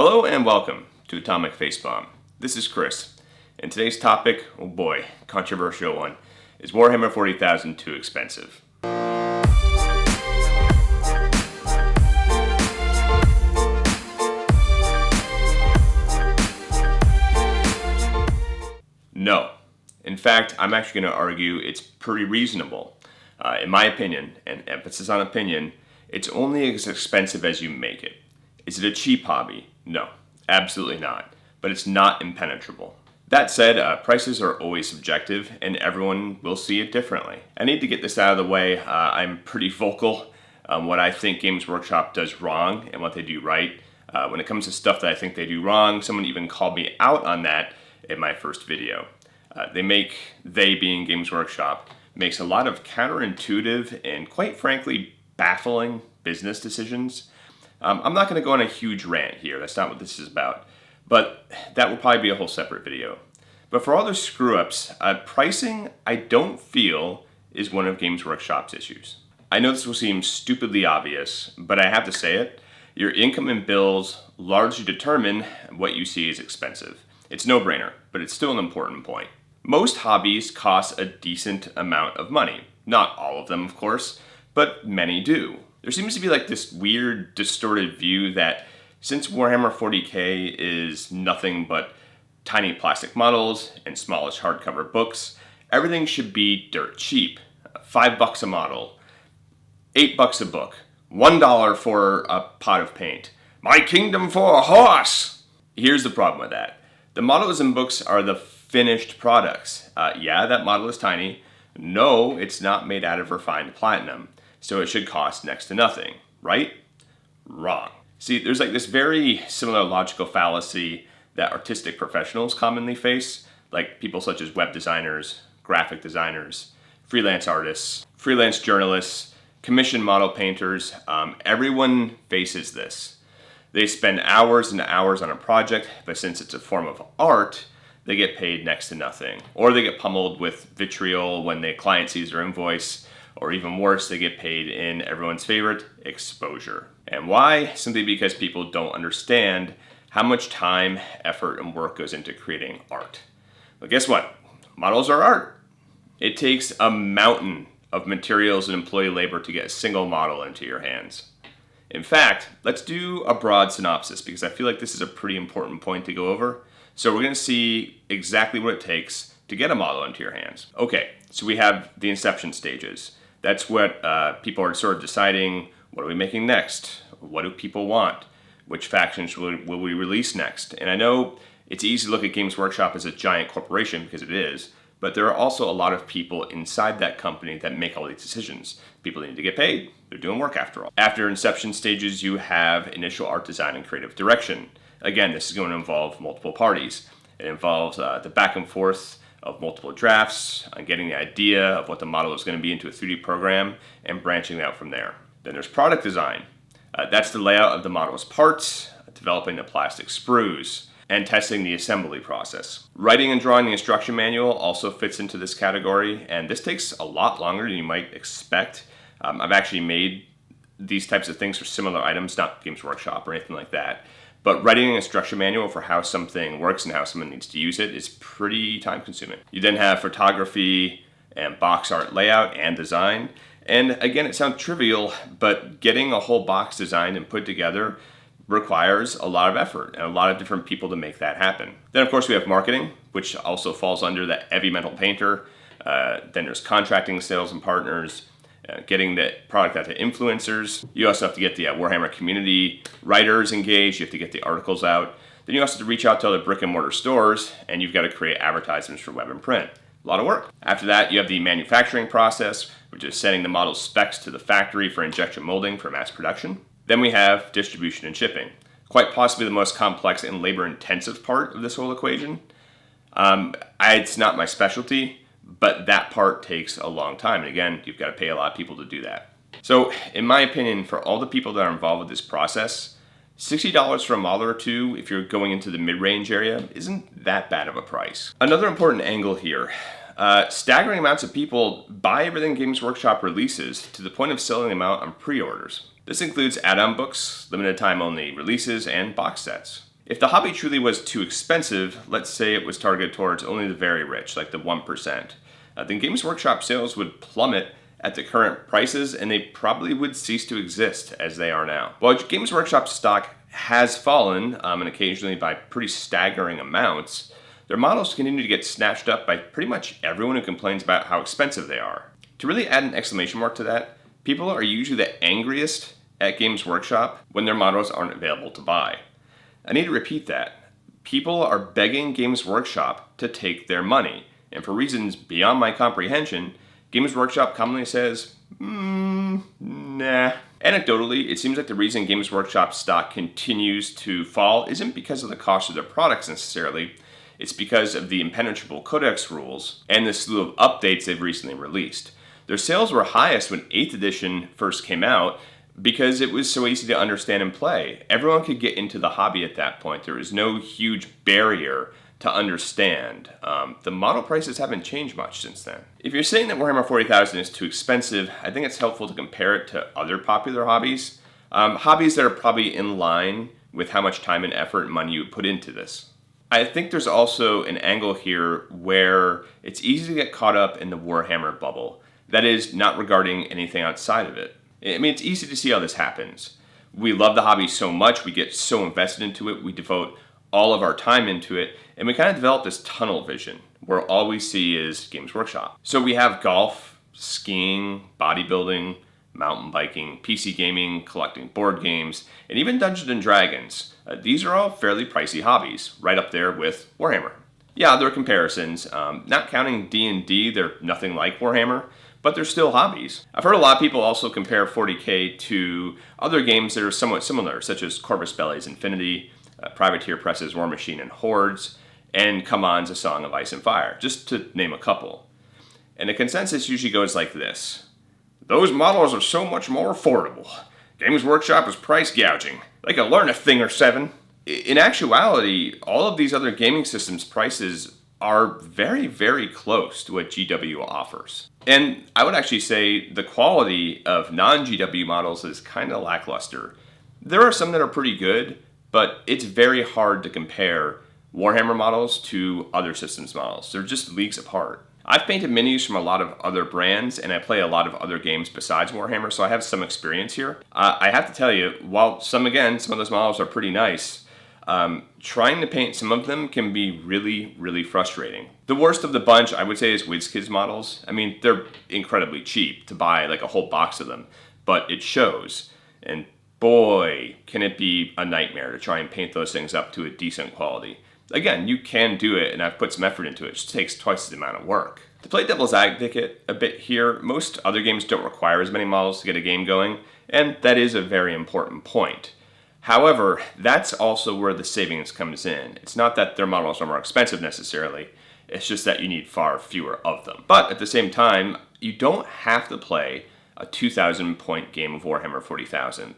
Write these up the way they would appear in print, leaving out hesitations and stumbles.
Hello and welcome to Atomic Facepalm. This is Chris, and today's topic, oh boy, controversial one, is Warhammer 40,000 too expensive? No. In fact, I'm actually going to argue it's pretty reasonable. In my opinion, and emphasis on opinion, it's only as expensive as you make it. Is it a cheap hobby? No, absolutely not. But it's not impenetrable. That said, prices are always subjective and everyone will see it differently. I need to get this out of the way. I'm pretty vocal on what I think Games Workshop does wrong and what they do right. When it comes to stuff that I think they do wrong, someone even called me out on that in my first video. They being Games Workshop, makes a lot of counterintuitive and quite frankly baffling business decisions. I'm not going to go on a huge rant here, that's not what this is about, but that will probably be a whole separate video. But for all those screw-ups, pricing I don't feel is one of Games Workshop's issues. I know this will seem stupidly obvious, but I have to say it. Your income and bills largely determine what you see as expensive. It's no brainer, but it's still an important point. Most hobbies cost a decent amount of money. Not all of them, of course, but many do. There seems to be like this weird, distorted view that since Warhammer 40k is nothing but tiny plastic models and smallish hardcover books, everything should be dirt cheap. $5 a model, $8 a book, $1 for a pot of paint. My kingdom for a horse! Here's the problem with that. The models in books are the finished products. Yeah, that model is tiny. No, it's not made out of refined platinum. So it should cost next to nothing, right? Wrong. See, there's like this very similar logical fallacy that artistic professionals commonly face, like people such as web designers, graphic designers, freelance artists, freelance journalists, commission model painters. Everyone faces this. They spend hours and hours on a project, but since it's a form of art, they get paid next to nothing. Or they get pummeled with vitriol when the client sees their invoice. Or even worse, they get paid in everyone's favorite, exposure. And why? Simply because people don't understand how much time, effort, and work goes into creating art. But guess what? Models are art. It takes a mountain of materials and employee labor to get a single model into your hands. In fact, let's do a broad synopsis because I feel like this is a pretty important point to go over. So we're going to see exactly what it takes to get a model into your hands. Okay, so we have the inception stages. That's what people are sort of deciding, what are we making next? What do people want? Which factions will we release next? And I know it's easy to look at Games Workshop as a giant corporation because it is, but there are also a lot of people inside that company that make all these decisions. People need to get paid. They're doing work after all. After inception stages, you have initial art design and creative direction. Again, this is going to involve multiple parties. It involves the back and forth of multiple drafts, on getting the idea of what the model is going to be into a 3D program, and branching out from there. Then there's product design. That's the layout of the model's parts, developing the plastic sprues, and testing the assembly process. Writing and drawing the instruction manual also fits into this category, and this takes a lot longer than you might expect. I've actually made these types of things for similar items, not Games Workshop or anything like that. But writing an instruction manual for how something works and how someone needs to use it is pretty time consuming. You then have photography and box art layout and design. And again, it sounds trivial, but getting a whole box designed and put together requires a lot of effort and a lot of different people to make that happen. Then of course we have marketing, which also falls under the heavy metal painter. Then there's contracting sales and partners. Getting the product out to influencers. You also have to get the Warhammer community writers engaged. You have to get the articles out. Then you also have to reach out to other brick and mortar stores, and you've got to create advertisements for web and print. A lot of work. After that, you have the manufacturing process, which is sending the model's specs to the factory for injection molding for mass production. Then we have distribution and shipping. Quite possibly the most complex and labor-intensive part of this whole equation. It's not my specialty, but that part takes a long time. And again, you've got to pay a lot of people to do that. So in my opinion, for all the people that are involved with this process, $60 for a model or two, if you're going into the mid-range area, isn't that bad of a price. Another important angle here, staggering amounts of people buy everything Games Workshop releases to the point of selling them out on pre-orders. This includes add-on books, limited time only releases, and box sets. If the hobby truly was too expensive, let's say it was targeted towards only the very rich, like the 1%, then Games Workshop sales would plummet at the current prices, and they probably would cease to exist as they are now. While Games Workshop stock has fallen, and occasionally by pretty staggering amounts, their models continue to get snatched up by pretty much everyone who complains about how expensive they are. To really add an exclamation mark to that, people are usually the angriest at Games Workshop when their models aren't available to buy. I need to repeat that. People are begging Games Workshop to take their money, and for reasons beyond my comprehension, Games Workshop commonly says, nah. Anecdotally, it seems like the reason Games Workshop stock continues to fall isn't because of the cost of their products necessarily, it's because of the impenetrable codex rules and the slew of updates they've recently released. Their sales were highest when 8th edition first came out because it was so easy to understand and play. Everyone could get into the hobby at that point. There was no huge barrier to understand. The model prices haven't changed much since then. If you're saying that Warhammer 40,000 is too expensive, I think it's helpful to compare it to other popular hobbies. Hobbies that are probably in line with how much time and effort and money you put into this. I think there's also an angle here where it's easy to get caught up in the Warhammer bubble. That is, not regarding anything outside of it. I mean, it's easy to see how this happens. We love the hobby so much, we get so invested into it, we devote all of our time into it, and we kind of develop this tunnel vision where all we see is Games Workshop. So we have golf, skiing, bodybuilding, mountain biking, PC gaming, collecting board games, and even Dungeons and Dragons. These are all fairly pricey hobbies, right up there with Warhammer. Yeah, there are comparisons. Not counting D&D, they're nothing like Warhammer, but they're still hobbies. I've heard a lot of people also compare 40K to other games that are somewhat similar, such as Corvus Belli's Infinity, Privateer Press's War Machine and Hordes, and CMON's A Song of Ice and Fire, just to name a couple. And the consensus usually goes like this. Those models are so much more affordable. Games Workshop is price gouging. They can learn a thing or seven. In actuality, all of these other gaming systems' prices are very, very close to what GW offers. And I would actually say the quality of non-GW models is kind of lackluster. There are some that are pretty good, but it's very hard to compare Warhammer models to other systems models. They're just leagues apart. I've painted minis from a lot of other brands, and I play a lot of other games besides Warhammer, so I have some experience here. I have to tell you, while some of those models are pretty nice, trying to paint some of them can be really, really frustrating. The worst of the bunch, I would say, is WizKids models. I mean, they're incredibly cheap to buy like a whole box of them, but it shows. And boy, can it be a nightmare to try and paint those things up to a decent quality. Again, you can do it, and I've put some effort into it. It just takes twice the amount of work. To play devil's advocate a bit here, most other games don't require as many models to get a game going, and that is a very important point. However, that's also where the savings comes in. It's not that their models are more expensive necessarily, it's just that you need far fewer of them. But at the same time, you don't have to play a 2,000 point game of Warhammer 40,000.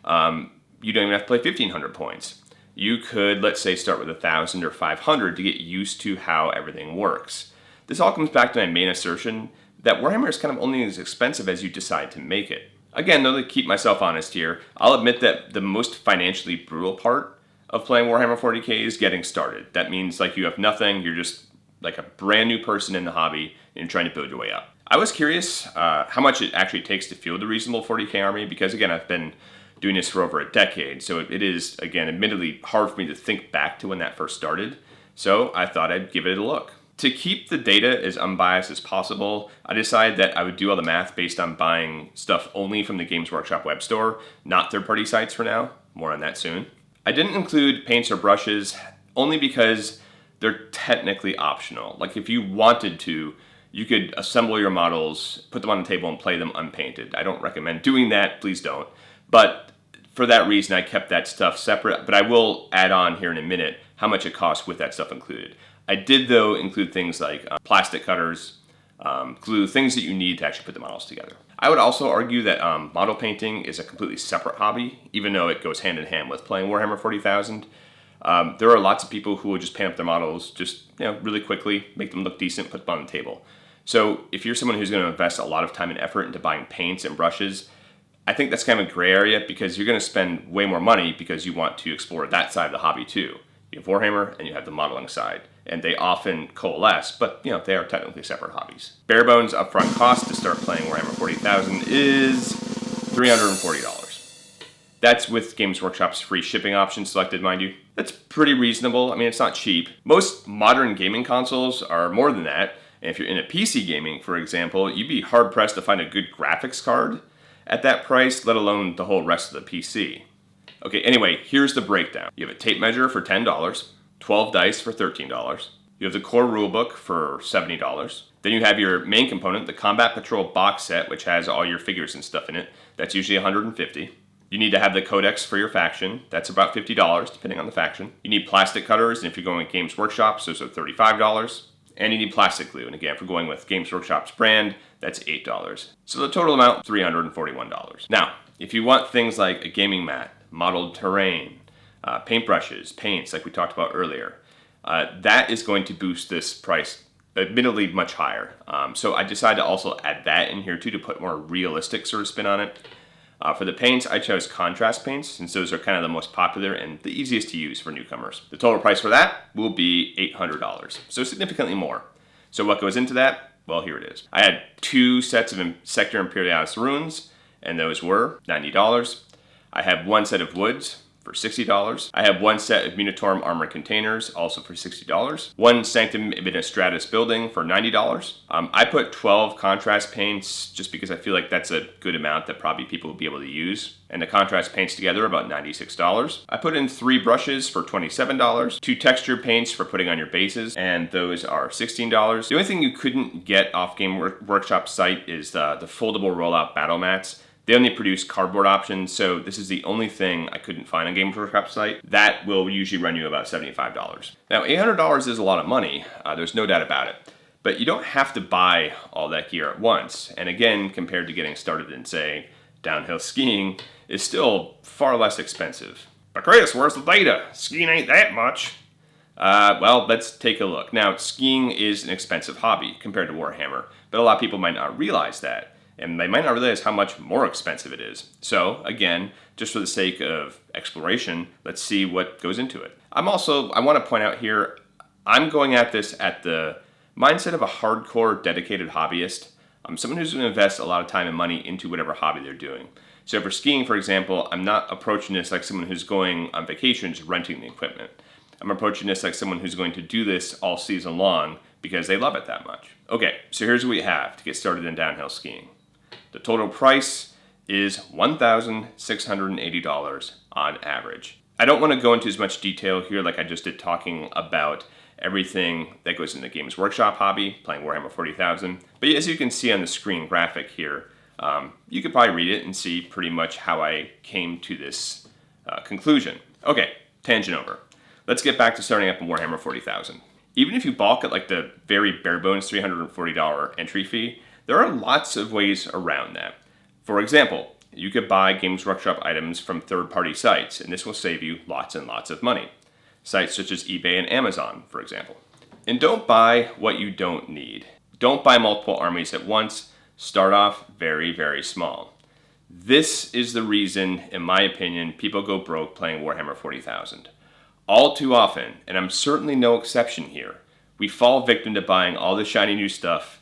You don't even have to play 1,500 points. You could, let's say, start with 1,000 or 500 to get used to how everything works. This all comes back to my main assertion that Warhammer is kind of only as expensive as you decide to make it. Again, though, to keep myself honest here, I'll admit that the most financially brutal part of playing Warhammer 40K is getting started. That means like you have nothing, you're just like a brand new person in the hobby and you're trying to build your way up. I was curious how much it actually takes to field a reasonable 40K army because, again, I've been doing this for over a decade, so it is, again, admittedly hard for me to think back to when that first started, so I thought I'd give it a look. To keep the data as unbiased as possible, I decided that I would do all the math based on buying stuff only from the Games Workshop web store, not third-party sites for now. More on that soon. I didn't include paints or brushes, only because they're technically optional. Like if you wanted to, you could assemble your models, put them on the table, and play them unpainted. I don't recommend doing that, please don't. But for that reason, I kept that stuff separate, but I will add on here in a minute how much it costs with that stuff included. I did, though, include things like plastic cutters, glue, things that you need to actually put the models together. I would also argue that model painting is a completely separate hobby, even though it goes hand in hand with playing Warhammer 40,000. There are lots of people who will just paint up their models just really quickly, make them look decent, put them on the table. So if you're someone who's going to invest a lot of time and effort into buying paints and brushes, I think that's kind of a gray area because you're going to spend way more money because you want to explore that side of the hobby too. You have Warhammer and you have the modeling side, and they often coalesce, but they are technically separate hobbies. Bare bones upfront cost to start playing Warhammer 40,000 is $340. That's with Games Workshop's free shipping option selected, mind you. That's pretty reasonable. I mean, it's not cheap. Most modern gaming consoles are more than that. And if you're into PC gaming, for example, you'd be hard-pressed to find a good graphics card at that price, let alone the whole rest of the PC. Okay, anyway, here's the breakdown. You have a tape measure for $10, 12 dice for $13. You have the core rulebook for $70. Then you have your main component, the Combat Patrol box set, which has all your figures and stuff in it. That's usually $150. You need to have the codex for your faction. That's about $50, depending on the faction. You need plastic cutters, and if you're going with Games Workshop, those are $35. And you need plastic glue, and again, if we're going with Games Workshop's brand, that's $8. So the total amount, $341. Now, if you want things like a gaming mat, modeled terrain, paintbrushes, paints, like we talked about earlier, that is going to boost this price admittedly much higher. So I decided to also add that in here too to put more realistic sort of spin on it. For the paints, I chose contrast paints, since those are kind of the most popular and the easiest to use for newcomers. The total price for that will be $800, so significantly more. So what goes into that? Well, here it is. I had 2 sets of Sector Imperialis runes, and those were $90. I have 1 set of woods for $60. I have 1 set of Munitorum armor containers, also for $60. 1 Sanctum Administratus building for $90. I put 12 contrast paints just because I feel like that's a good amount that probably people will be able to use. And the contrast paints together about $96. I put in 3 brushes for $27. 2 texture paints for putting on your bases, and those are $16. The only thing you couldn't get off Game Workshop's site is the foldable rollout battle mats. They only produce cardboard options, so this is the only thing I couldn't find on Games Workshop's site. That will usually run you about $75. Now, $800 is a lot of money, there's no doubt about it. But you don't have to buy all that gear at once. And again, compared to getting started in, say, downhill skiing, is still far less expensive. But Chris, where's the data? Skiing ain't that much. Well, let's take a look. Now, skiing is an expensive hobby compared to Warhammer, but a lot of people might not realize that. And they might not realize how much more expensive it is. So, again, just for the sake of exploration, let's see what goes into it. I want to point out here, I'm going at this at the mindset of a hardcore, dedicated hobbyist. I'm someone who's going to invest a lot of time and money into whatever hobby they're doing. So for skiing, for example, I'm not approaching this like someone who's going on vacation, just renting the equipment. I'm approaching this like someone who's going to do this all season long because they love it that much. Okay, so here's what we have to get started in downhill skiing. The total price is $1,680 on average. I don't want to go into as much detail here like I just did talking about everything that goes into the Games Workshop hobby, playing Warhammer 40,000. But as you can see on the screen graphic here, you could probably read it and see pretty much how I came to this conclusion. Okay, tangent over. Let's get back to starting up in Warhammer 40,000. Even if you balk at like the very bare bones $340 entry fee, there are lots of ways around that. For example, you could buy Games Workshop items from third-party sites, and this will save you lots and lots of money. Sites such as eBay and Amazon, for example. And don't buy what you don't need. Don't buy multiple armies at once. Start off very, very small. This is the reason, in my opinion, people go broke playing Warhammer 40,000. All too often, and I'm certainly no exception here, we fall victim to buying all the shiny new stuff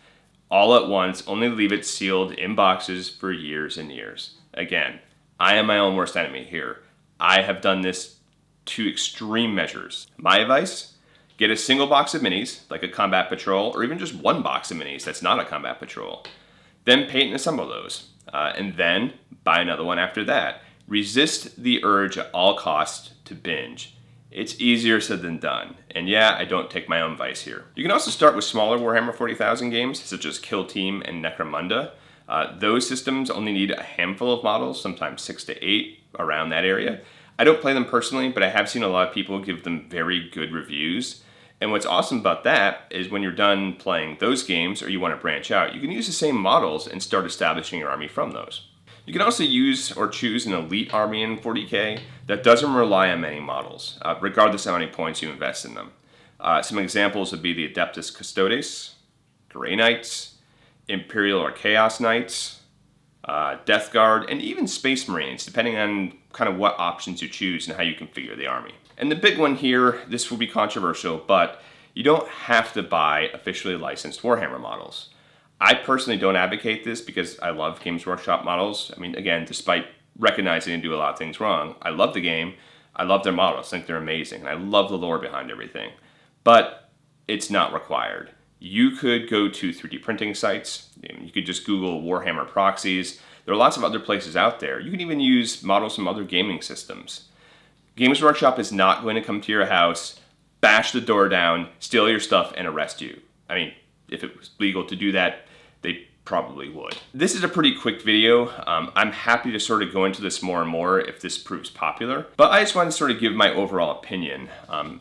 all at once, only to leave it sealed in boxes for years and years. Again, I am my own worst enemy here. I have done this to extreme measures. My advice? Get a single box of minis, like a Combat Patrol, or even just one box of minis that's not a Combat Patrol. Then paint and assemble those, and then buy another one after that. Resist the urge at all costs to binge. It's easier said than done. And yeah, I don't take my own advice here. You can also start with smaller Warhammer 40,000 games, such as Kill Team and Necromunda. Those systems only need a handful of models, sometimes 6 to 8, around that area. I don't play them personally, but I have seen a lot of people give them very good reviews. And what's awesome about that is when you're done playing those games, or you want to branch out, you can use the same models and start establishing your army from those. You can also use or choose an elite army in 40K that doesn't rely on many models, regardless of how many points you invest in them. Some examples would be the Adeptus Custodes, Grey Knights, Imperial or Chaos Knights, Death Guard, and even Space Marines, depending on kind of what options you choose and how you configure the army. And the big one here, this will be controversial, but you don't have to buy officially licensed Warhammer models. I personally don't advocate this because I love Games Workshop models. I mean, again, despite recognizing they do a lot of things wrong, I love the game, I love their models, I think they're amazing, and I love the lore behind everything. But it's not required. You could go to 3D printing sites, you could just Google Warhammer proxies. There are lots of other places out there. You can even use models from other gaming systems. Games Workshop is not going to come to your house, bash the door down, steal your stuff, and arrest you. I mean, if it was legal to do that, they probably would. This is a pretty quick video. I'm happy to sort of go into this more and more if this proves popular, but I just want to sort of give my overall opinion.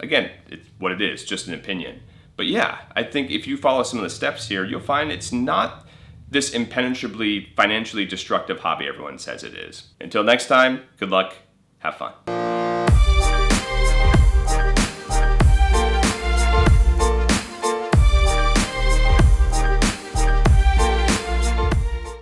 Again, it's what it is, just an opinion. But yeah, I think if you follow some of the steps here, you'll find it's not this impenetrably financially destructive hobby everyone says it is. Until next time, good luck, have fun.